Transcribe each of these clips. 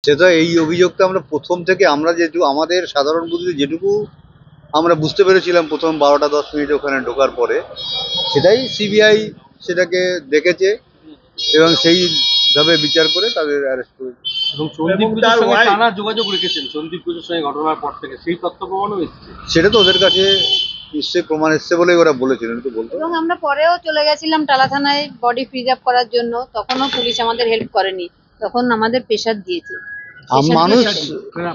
সেটা এই অভিযোগটা আমরা প্রথম থেকে আমরা যেটুকু আমাদের সাধারণ বুদ্ধিতে যেটুকু আমরা বুঝতে পেরেছিলাম প্রথম 12টা 10 মিনিট ওখানে ঢোকার পরে, সেটাই সিবিআই সেটাকে দেখেছে এবং সেইভাবে বিচার করে তাদের অ্যারেস্ট করেছে। এবং সন্দীপ ঘোষের সঙ্গে টানা যোগাযোগ রেখেছেন সন্দীপ ঘোষের সঙ্গে ঘটনার পর থেকে, সেই তথ্য প্রমাণও এসেছে। সেটা তো ওদের কাছে নিশ্চয়ই প্রমাণ এসছে বলেই ওরা বলেছিলেন, তো বলতো। এবং আমরা পরেও চলে গেছিলাম টালা থানায় বডি প্রিজার্ভ করার জন্য, তখনও পুলিশ আমাদের হেল্প করেনি, তখন আমাদের প্রেশার দিয়েছে মানুষ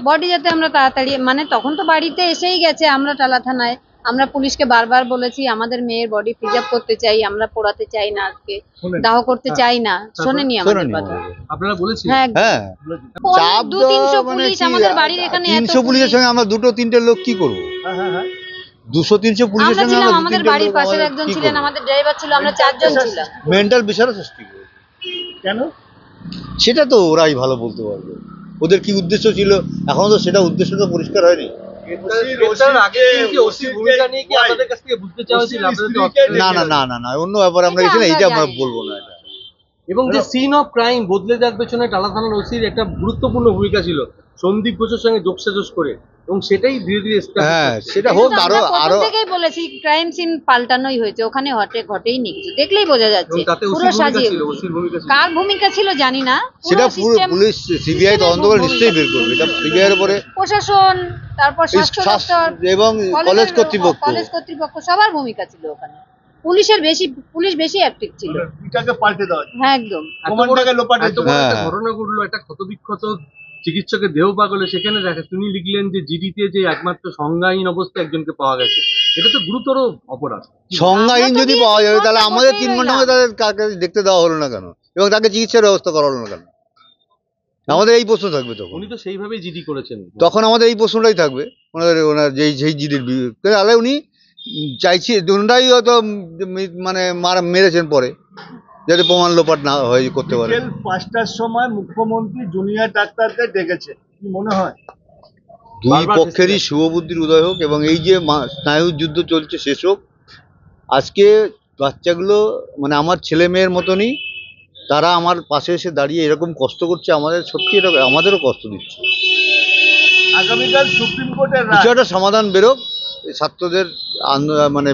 বডি যাতে আমরা তাড়াতাড়ি, মানে তখন তো বাড়িতে এসেই গেছে। আমরা টালা থানায় আমরা পুলিশকে বারবার বলেছি আমাদের মেয়ের বডি প্রিজার্ভ করতে চাই, আমরা পোড়াতে চাই না, আজকে দাহ করতে চাই না, শোনেনি আমাদের কথা। আপনারা বলেছেন? হ্যাঁ, চাপ 200-300 পুলিশ আমাদের বাড়ির এখানে, 300 পুলিশের সঙ্গে আমরা 2-3টে লোক কি করবো? 200-300 পুলিশের সঙ্গে আমরা আমাদের বাড়ির পাশের একজন ছিলেন, আমাদের ড্রাইভার ছিল, আমরা 4 জন ছিলাম। মেন্টাল বিষয় সৃষ্টি করে কেন সেটা তো ওরাই ভালো বলতে পারবে, ওদের কি উদ্দেশ্য ছিল। এখনো তো সেটা উদ্দেশ্য তো পরিষ্কার হয়নি। না না না না না, অন্য ব্যাপারে আমরা গেছিলাম, এইটা আমরা বলবো না। এটা এবং যে সিন অফ ক্রাইম বদলে যাওয়ার পেছনে টালা থানার ওসির একটা গুরুত্বপূর্ণ ভূমিকা ছিল, সন্দীপ ঘোষের সঙ্গে যোগসাজশ করে, এবং সেটাই ধীরে ধীরে সেটা হোক। আরো থেকেই বলেছি ক্রাইম সিন পাল্টানোই হয়েছে, ওখানে ঘটেইনি কিছু, দেখলেই বোঝা যাচ্ছে পুরো সাজিয়ে। কার ভূমিকা ছিল জানি না, সেটা পুলিশ সিবিআই তদন্ত করে নিশ্চয়ই বের করবে। এটা সিবিআই এর উপরে প্রশাসন, তারপর স্বাস্থ্য দপ্তর এবং কলেজ কর্তৃপক্ষ সবার ভূমিকা ছিল ওখানে। পুলিশ বেশি অ্যাক্টিভ ছিল। এটাকে পাল্টে দেওয়া, হ্যাঁ একদম। ঘটনা ঘটলো, একটা ক্ষতবিক্ষত চিকিৎসকের দেহ পাগলে, সেখানে দেখে তিনি লিখলেন যে জিডিতে যে একমাত্র সংজ্ঞাহীন অবস্থায় একজনকে পাওয়া গেছে। এটা তো গুরুতর অপরাধ। সংজ্ঞাহীন যদি পাওয়া যাবে তাহলে আমাদের 3 ঘন্টা মধ্যে তাদের কাকে দেখতে দেওয়া হলো না কেন, এবং তাকে চিকিৎসার ব্যবস্থা করা হলো না কেন? আমাদের এই প্রশ্ন থাকবে। তখন উনি তো সেইভাবেই জিডি করেছেন, তখন আমাদের এই প্রশ্নটাই থাকবে ওনার যেই জিডির তাহলে উনি চাইছি ওনারাই হয়তো মানে মেরেছেন পরে, যাতে প্রমাণ লোপাট না হয় করতে পারে। 5টার সময় মুখ্যমন্ত্রী জুনিয়র ডাক্তারদের ডেকেছে, কি মনে হয়? দুই পক্ষেরই শুভবুদ্ধির উদয় হোক এবং এই যে স্নায়ু যুদ্ধ চলছে শেষ হোক। আজকে বাচ্চাগুলো মানে আমার ছেলে মেয়ের মতনই, তারা আমার পাশে এসে দাঁড়িয়ে এরকম কষ্ট করছে, আমাদের সত্যি এটা আমাদেরও কষ্ট দিচ্ছে। আগামীকাল সুপ্রিম কোর্টের কিছু একটা সমাধান বেরোক ছাত্রদের মানে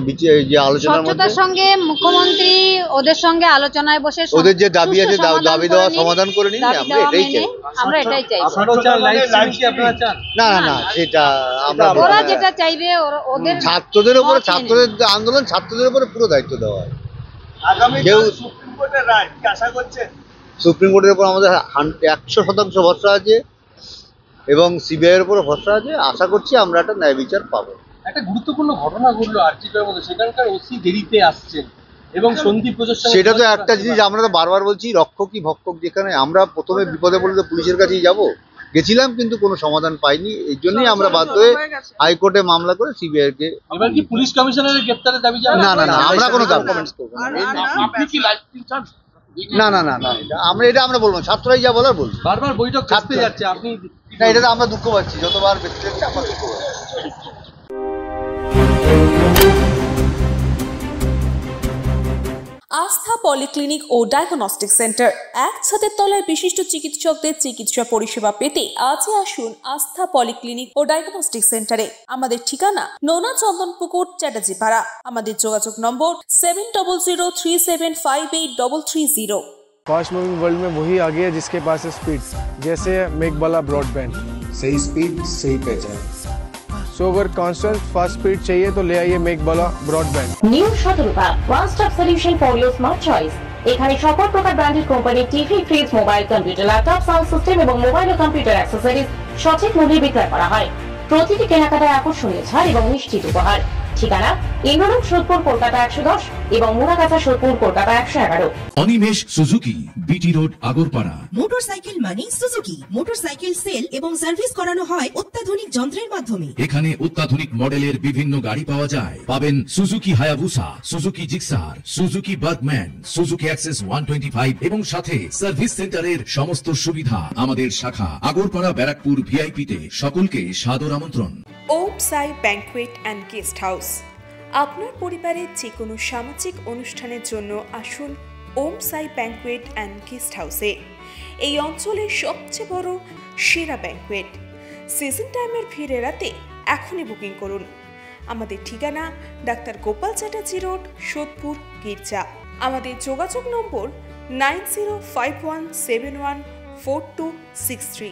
যে আলোচনার মধ্যে, সঙ্গে মুখ্যমন্ত্রী ওদের সঙ্গে আলোচনায় বসে ওদের যে দাবি আছে দাবি দেওয়া সমাধান করে নিন, আমরা এটাই চাই। না না না, সেটা আমরা ওরা যেটা চাইবে ওদের ছাত্রদের উপরে, ছাত্রদের আন্দোলন ছাত্রদের উপরে পুরো দায়িত্ব দেওয়া হয়। আগামীকাল সুপ্রিম কোর্টের রায় কি আশা করছেন? সুপ্রিম কোর্টের উপর আমাদের 100% ভরসা আছে এবং সিবিআই এর উপর ভরসা আছে। আশা করছি আমরা একটা ন্যায় বিচার পাবো। একটা গুরুত্বপূর্ণ ঘটনা ঘটলো আরজিকরের মধ্যে, সেখানকার ওসি দেরিতে আসছেন এবং সন্দীপ ঘোষের সঙ্গে, সেটা তো একটা জিনিস আমরা তো বারবার বলছি, রক্ষকই ভক্ষক। যেখানে আমরা প্রথমে বিপদে পড়লে তো পুলিশের কাছেই যাব, গেছিলাম কিন্তু কোনো সমাধান পাইনি, এই জন্যই আমরা বাধ্য হয়ে হাইকোর্টে মামলা করে সিবিআই কে। এবার কি পুলিশ কমিশনারের গ্রেফতারের দাবি জানাবেন? না না না, আমরা কোনো কমেন্টস করব না। না না না না, আমরা বলবো, ছাত্ররাই যা বলার বলবো। বারবার বৈঠক থাকতে যাচ্ছে, আপনি না, এটাতে আমরা দুঃখ পাচ্ছি, যতবার বেঁচে যাচ্ছে আমরা দুঃখ পাচ্ছি। আস্থা পলিক্লিনিক ও ডায়াগনস্টিক সেন্টার, এক ছাদের তলায় বিশিষ্ট চিকিৎসকদের চিকিৎসা পরিষেবা পেতে আজই আসুন আস্থা পলিক্লিনিক ও ডায়াগনস্টিক সেন্টারে। আমাদের ঠিকানা নোনা চন্দনপুকুর, চ্যাটার্জিপাড়া। আমাদের যোগাযোগ নম্বর 7003758330। फास्ट मूविंग वर्ल्ड में वही आगे है जिसके पास है स्पीड, जैसे मेघबाला ब्रॉडबैंड। सही स्पीड सही पहचान। सो अगर कांस्टेंट फास्ट स्पीड चाहिए तो ले आइए Meghbala broadband. New Shatarupa one stop solution for your smart choice. এখানে সকল প্রকার ব্র্যান্ডেড কোম্পানির TV, fridge, mobile, computer, laptop, sound system এবং মোবাইল ও কম্পিউটার অ্যাক্সেসরিজ সঠিক মূল্যে বিক্রয় করা হয়। প্রতিটি কেনাকাটায় আকর্ষণীয় ছাড় এবং নিশ্চিত উপহার। ঠিকানা ইন্দ্রনগর, সোদপুর, কলকাতা 110 এবং Muragachha, Sodepur, Kolkata 111। Animesh Suzuki, BT road, Agarpara. Motorcycle মানে সুজুকি। মোটরসাইকেল সেল এবং সার্ভিস করানো হয় অত্যাধুনিক যন্ত্রের মাধ্যমে। এখানে অত্যাধুনিক মডেলের বিভিন্ন গাড়ি পাওয়া যায়। পাবেন Suzuki Hayabusa, Suzuki Gixxer, Suzuki Bergman, Suzuki access 125 এবং সাথে সার্ভিস সেন্টারের সমস্ত সুবিধা। আমাদের শাখা আগরপাড়া, ব্যারাকপুর ভিআইপি তে। সকলকে সাদর আমন্ত্রণ। ওম সাই ব্যাংকুয়েট অ্যান্ড গেস্ট হাউস। আপনার পরিবারের যে কোনো সামাজিক অনুষ্ঠানের জন্য আসুন ওম সাই ব্যাংকুয়েট অ্যান্ড গেস্ট হাউসে। এই অঞ্চলের সবচেয়ে বড় সেরা ব্যাংকুয়েট। সিজন টাইমের ভিড় এড়াতে এখনই বুকিং করুন। আমাদের ঠিকানা ডাক্তার গোপাল চ্যাটার্জি রোড, সোদপুর, গির্জা। আমাদের যোগাযোগ নম্বর 9051714263।